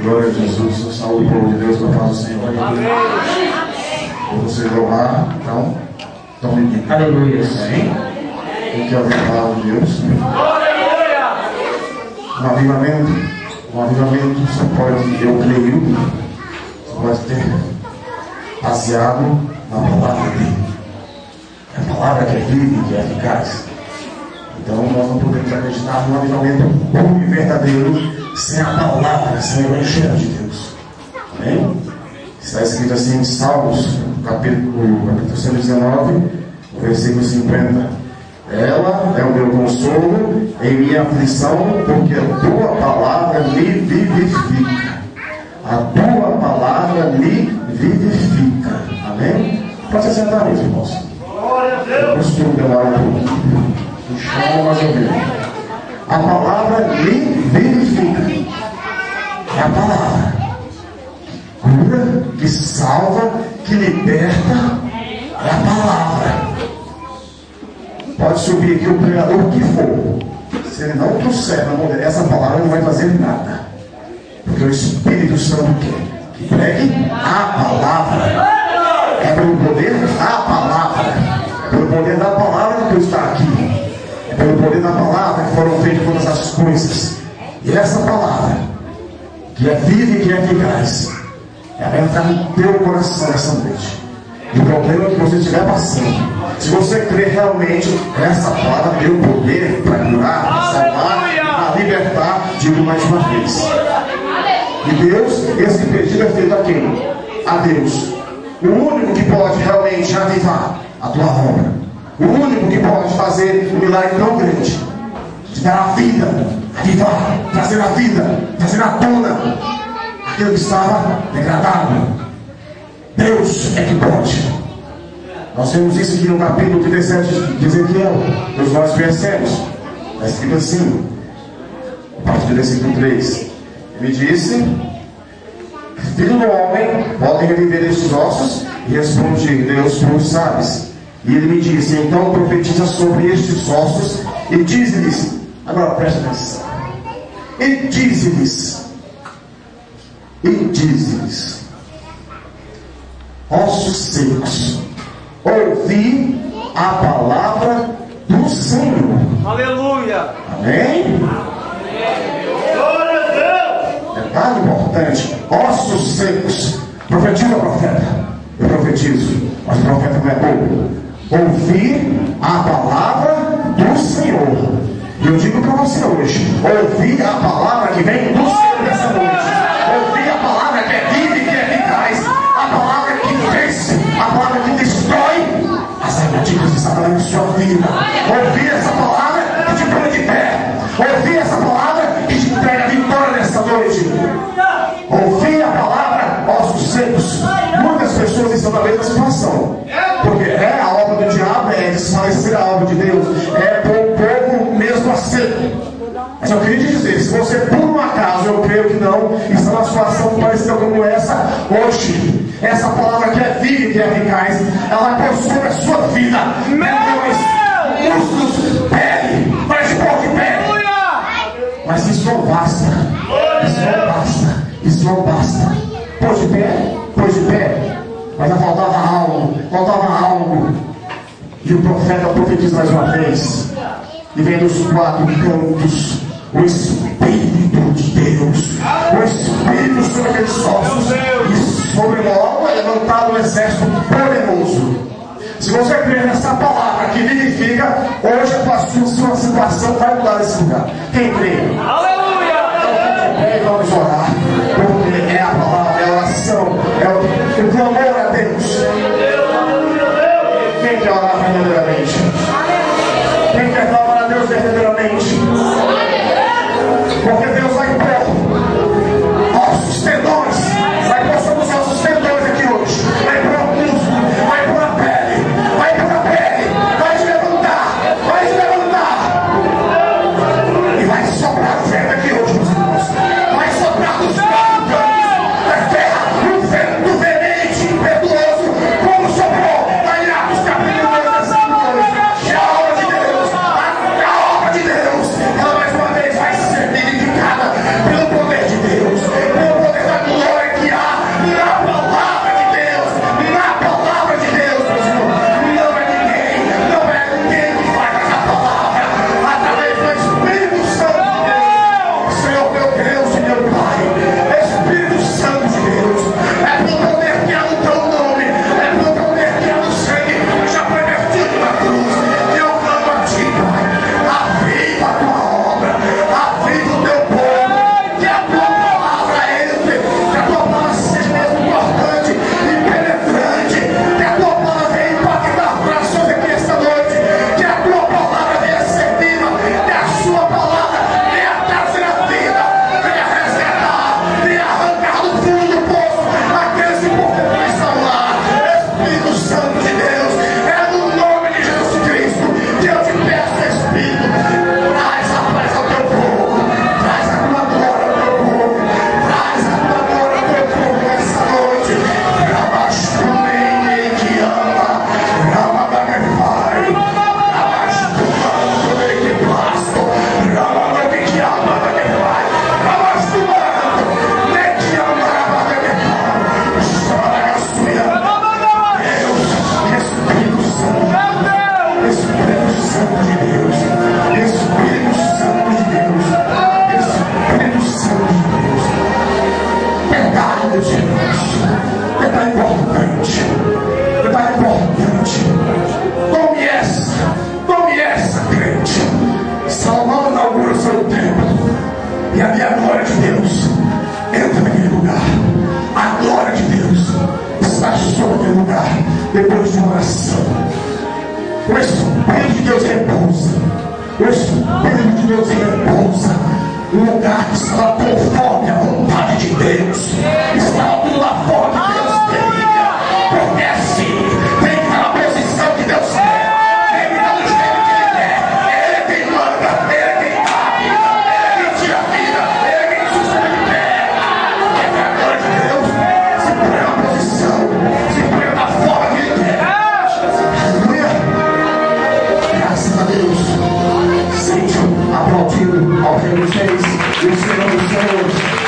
Glória a Jesus. Saúde, povo de Deus, pela paz do Senhor. Amém. Vou vocês louvar, então, tome de aleluia. Amém. Eu quero ouvir a palavra de Deus. Um avivamento só pode, eu creio, só pode ter baseado na palavra dele. A palavra que é viva, que é eficaz. Então nós não podemos acreditar no avivamento puro e verdadeiro sem a palavra, sem o evangelho de Deus. Amém? Está escrito assim em Salmos, capítulo 119, versículo 50. Ela é o meu consolo em minha aflição, porque a tua palavra me vivifica. A tua palavra me vivifica. Amém? Pode se sentar mesmo, irmãos. Eu costumo demorar um pouco. O chão, mais ou menos. A palavra me vivifica. É a palavra. Cura, que salva, que liberta. É a palavra. Pode subir aqui o pregador que for. Se ele não trouxer essa palavra, não vai fazer nada. Porque o Espírito Santo quer que pregue a palavra. É pelo poder da palavra. É pelo poder da palavra que eu estou aqui. É pelo poder da palavra que foram feitas todas as coisas. E essa palavra, que é viva e que é eficaz, ela vai entrar no teu coração essa noite. E o problema que você estiver passando, se você crê realmente, essa palavra tem o poder para curar, para salvar, para libertar, digo mais uma vez. E Deus, esse pedido é feito a quem? A Deus. O único que pode realmente avivar a tua obra. O único que pode fazer um milagre tão grande. Te dar a vida, avivar, trazer a vida, trazer à tona aquilo que estava degradado. Deus é que pode. Nós temos isso aqui no capítulo 17 de Ezequiel. Todos nós conhecemos. Está escrito assim, a partir do versículo 3. Ele disse: Filho do homem, podem reviver estes ossos? E respondi: Deus, tu sabes. E ele me disse: então profetiza sobre estes ossos e dize-lhes. Agora presta atenção. E dize-lhes. Ossos secos, ouvi a palavra do Senhor. Aleluia. Amém? Detalhe importante: ossos secos. Profetiza, profeta. Eu profetizo, mas o profeta não é bobo. Ouvir a palavra do Senhor. E eu digo para você hoje: ouvir a palavra que vem do Senhor nessa noite. Ouvir a palavra que é viva e que é eficaz. A palavra que vence, a palavra que destrói as armadilhas de Satanás na sua vida. Ouvir essa palavra que te põe de pé. Ouvir essa palavra que te entrega a vitória nessa noite. Ouvir a palavra, ossos secos. Muitas pessoas estão na mesma situação. Porque é a obra do diabo, é desfalecer a obra de Deus. É pôr o povo mesmo a seco. Mas eu queria te dizer, se você por um acaso, eu creio que não, está numa situação parecida como essa, hoje, essa palavra que é viva e que é eficaz, ela vai pôr sobre a sua vida tendões, músculos, pele, vai de pó de pele. Mas isso não basta. Isso não basta. Pôs de pé, mas faltava algo. E o profeta profetiza mais uma vez. E vem dos quatro cantos o Espírito de Deus. O Espírito sobre aqueles ossos. E sobre logo é levantado um exército poderoso. Se você crer nessa palavra que vivifica, hoje a sua situação vai mudar nesse lugar. Quem crê? Aleluia! Então vamos orar. Porque é a palavra, é a oração, é o clamor a Deus. Quem quer orar verdadeiramente? Quem quer clamar a Deus verdadeiramente? Porque Deus vai pôr ossos, tendões, vai pôr sobre os ossos tendões aqui hoje, vai pôr o músculo, vai pôr a pele, vai te levantar, e vai soprar o vento aqui hoje, meus irmãos, vai soprar. Deus repousa. O Espírito de Deus repousa. Um lugar que está conforme a vontade de Deus. Está tudo lá fora que Deus queria. Porque assim, tem que estar na posição que Deus quer. Ele está no jeito que Ele quer. Ele é quem manda, Ele é quem dá a vida, Ele é quem tira a vida, Ele é quem sustenta a terra. E a glória de Deus se põe na posição, se põe da forma que Ele quer. Aleluia. Graças a Deus. Sente aplaudindo ao Rei dos Reis e o Senhor dos Senhores.